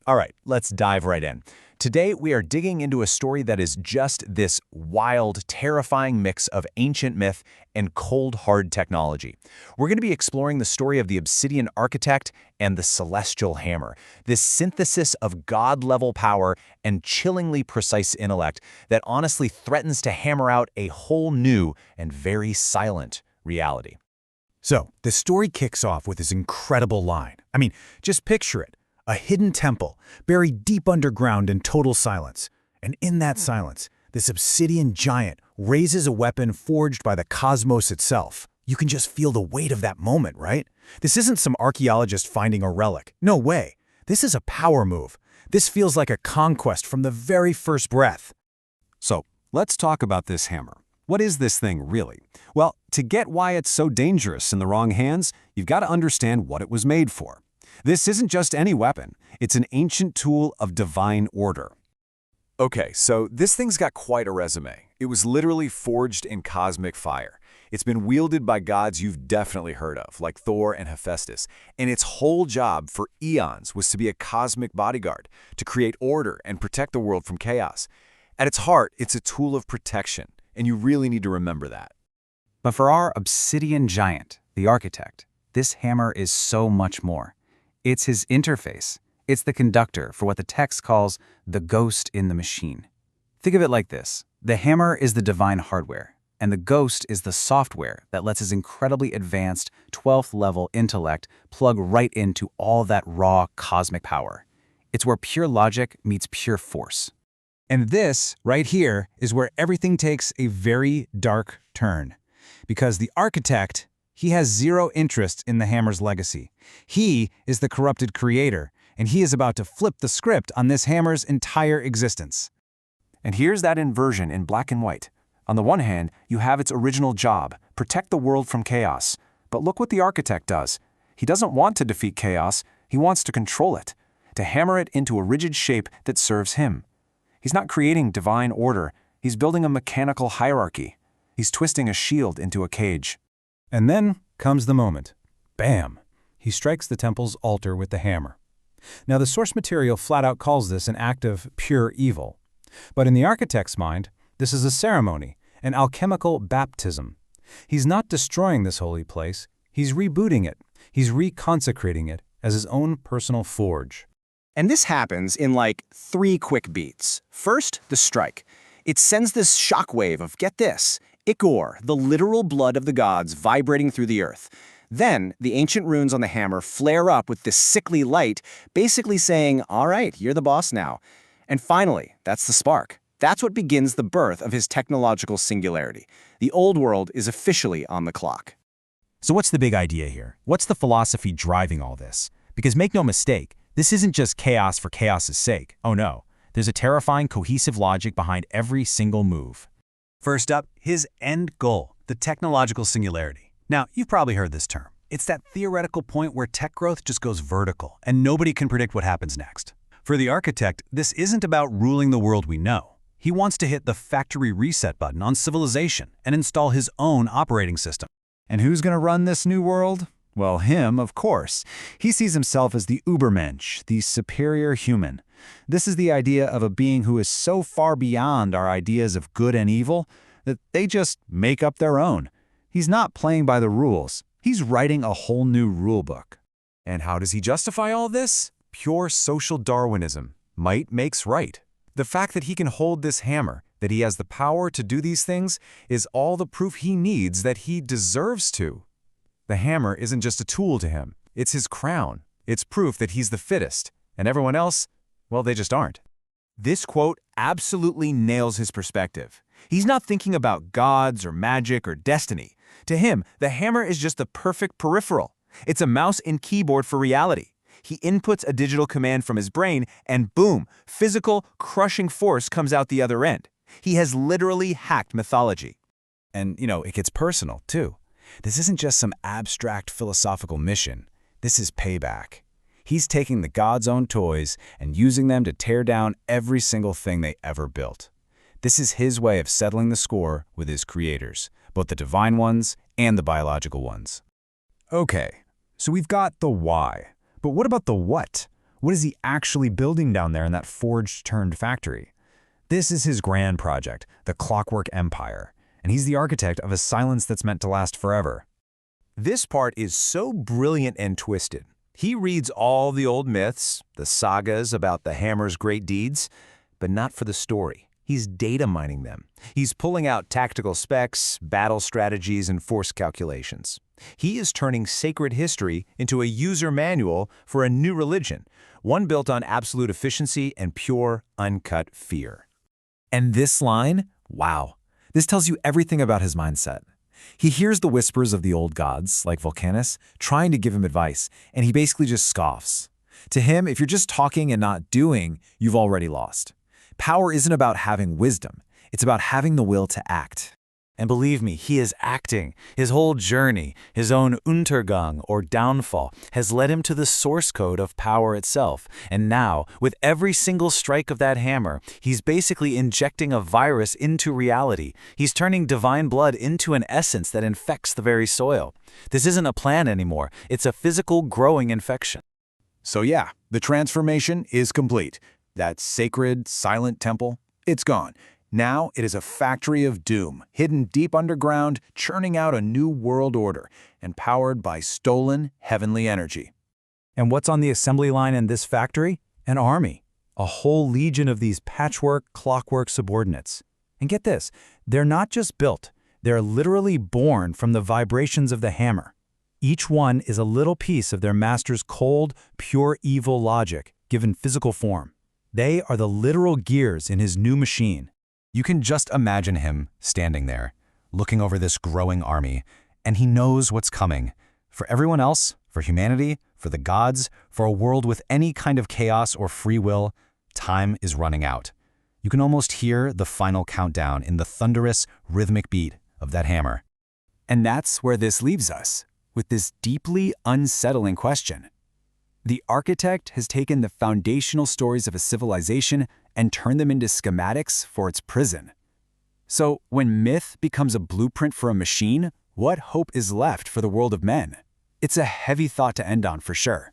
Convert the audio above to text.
All right, let's dive right in. Today, we are digging into a story that is just this wild, terrifying mix of ancient myth and cold, hard technology. We're going to be exploring the story of the Obsidian Architect and the Celestial Hammer, this synthesis of god-level power and chillingly precise intellect that honestly threatens to hammer out a whole new and very silent reality. So, the story kicks off with this incredible line. Just picture it. A hidden temple, buried deep underground in total silence. And in that silence, this obsidian giant raises a weapon forged by the cosmos itself. You can just feel the weight of that moment, right? This isn't some archaeologist finding a relic. No way. This is a power move. This feels like a conquest from the very first breath. So, let's talk about this hammer. What is this thing really? Well, to get why it's so dangerous in the wrong hands, you've got to understand what it was made for. This isn't just any weapon. It's an ancient tool of divine order. Okay, so this thing's got quite a resume. It was literally forged in cosmic fire. It's been wielded by gods you've definitely heard of, like Thor and Hephaestus, and its whole job for eons was to be a cosmic bodyguard, to create order and protect the world from chaos. At its heart, it's a tool of protection, and you really need to remember that. But for our obsidian giant, the architect, this hammer is so much more. It's his interface. It's the conductor for what the text calls the ghost in the machine. Think of it like this. The hammer is the divine hardware, and the ghost is the software that lets his incredibly advanced 12th level intellect plug right into all that raw cosmic power. It's where pure logic meets pure force. And this, right here, is where everything takes a very dark turn. Because the architect, he has zero interest in the hammer's legacy. He is the corrupted creator, and he is about to flip the script on this hammer's entire existence. And here's that inversion in black and white. On the one hand, you have its original job, protect the world from chaos. But look what the architect does. He doesn't want to defeat chaos, he wants to control it, to hammer it into a rigid shape that serves him. He's not creating divine order, he's building a mechanical hierarchy. He's twisting a shield into a cage. And then comes the moment. Bam! He strikes the temple's altar with the hammer. Now, the source material flat out calls this an act of pure evil. But in the architect's mind, this is a ceremony, an alchemical baptism. He's not destroying this holy place, he's rebooting it. He's reconsecrating it as his own personal forge. And this happens in like 3 quick beats. First, the strike. It sends this shockwave of, get this, ichor, the literal blood of the gods vibrating through the earth. Then, the ancient runes on the hammer flare up with this sickly light, basically saying, all right, you're the boss now. And finally, that's the spark. That's what begins the birth of his technological singularity. The old world is officially on the clock. So what's the big idea here? What's the philosophy driving all this? Because make no mistake, this isn't just chaos for chaos's sake. Oh no, there's a terrifying cohesive logic behind every single move. First up, his end goal, the technological singularity. Now, you've probably heard this term. It's that theoretical point where tech growth just goes vertical, and nobody can predict what happens next. For the architect, this isn't about ruling the world we know. He wants to hit the factory reset button on civilization and install his own operating system. And who's going to run this new world? Well, him, of course. He sees himself as the Übermensch, the superior human. This is the idea of a being who is so far beyond our ideas of good and evil that they just make up their own. He's not playing by the rules. He's writing a whole new rule book. And how does he justify all this? Pure social Darwinism. Might makes right. The fact that he can hold this hammer, that he has the power to do these things, is all the proof he needs that he deserves to. The hammer isn't just a tool to him. It's his crown. It's proof that he's the fittest. And everyone else, well, they just aren't. This quote absolutely nails his perspective. He's not thinking about gods or magic or destiny. To him, the hammer is just the perfect peripheral. It's a mouse and keyboard for reality. He inputs a digital command from his brain, and boom, physical, crushing force comes out the other end. He has literally hacked mythology. And, it gets personal, too. This isn't just some abstract philosophical mission. This is payback. He's taking the gods' own toys and using them to tear down every single thing they ever built. This is his way of settling the score with his creators, both the divine ones and the biological ones. Okay, so we've got the why. But what about the what? What is he actually building down there in that forge-turned-factory? This is his grand project, the Clockwork Empire, and he's the architect of a silence that's meant to last forever. This part is so brilliant and twisted. He reads all the old myths, the sagas about the hammer's great deeds, but not for the story. He's data mining them. He's pulling out tactical specs, battle strategies, and force calculations. He is turning sacred history into a user manual for a new religion, one built on absolute efficiency and pure, uncut fear. And this line, wow, this tells you everything about his mindset. He hears the whispers of the old gods, like Vulcanus, trying to give him advice, and he basically just scoffs. To him, if you're just talking and not doing, you've already lost. Power isn't about having wisdom. It's about having the will to act. And believe me, he is acting. His whole journey, his own Untergang or downfall, has led him to the source code of power itself. And now, with every single strike of that hammer, he's basically injecting a virus into reality. He's turning divine blood into an essence that infects the very soil. This isn't a plan anymore. It's a physical growing infection. So yeah, the transformation is complete. That sacred, silent temple, it's gone. Now it is a factory of doom, hidden deep underground, churning out a new world order, and powered by stolen heavenly energy. And what's on the assembly line in this factory? An army. A whole legion of these patchwork, clockwork subordinates. And get this, they're not just built, they're literally born from the vibrations of the hammer. Each one is a little piece of their master's cold, pure evil logic, given physical form. They are the literal gears in his new machine. You can just imagine him standing there, looking over this growing army, and he knows what's coming. For everyone else, for humanity, for the gods, for a world with any kind of chaos or free will, time is running out. You can almost hear the final countdown in the thunderous, rhythmic beat of that hammer. And that's where this leaves us, with this deeply unsettling question. The architect has taken the foundational stories of a civilization and turned them into schematics for its prison. So when myth becomes a blueprint for a machine, what hope is left for the world of men? It's a heavy thought to end on for sure.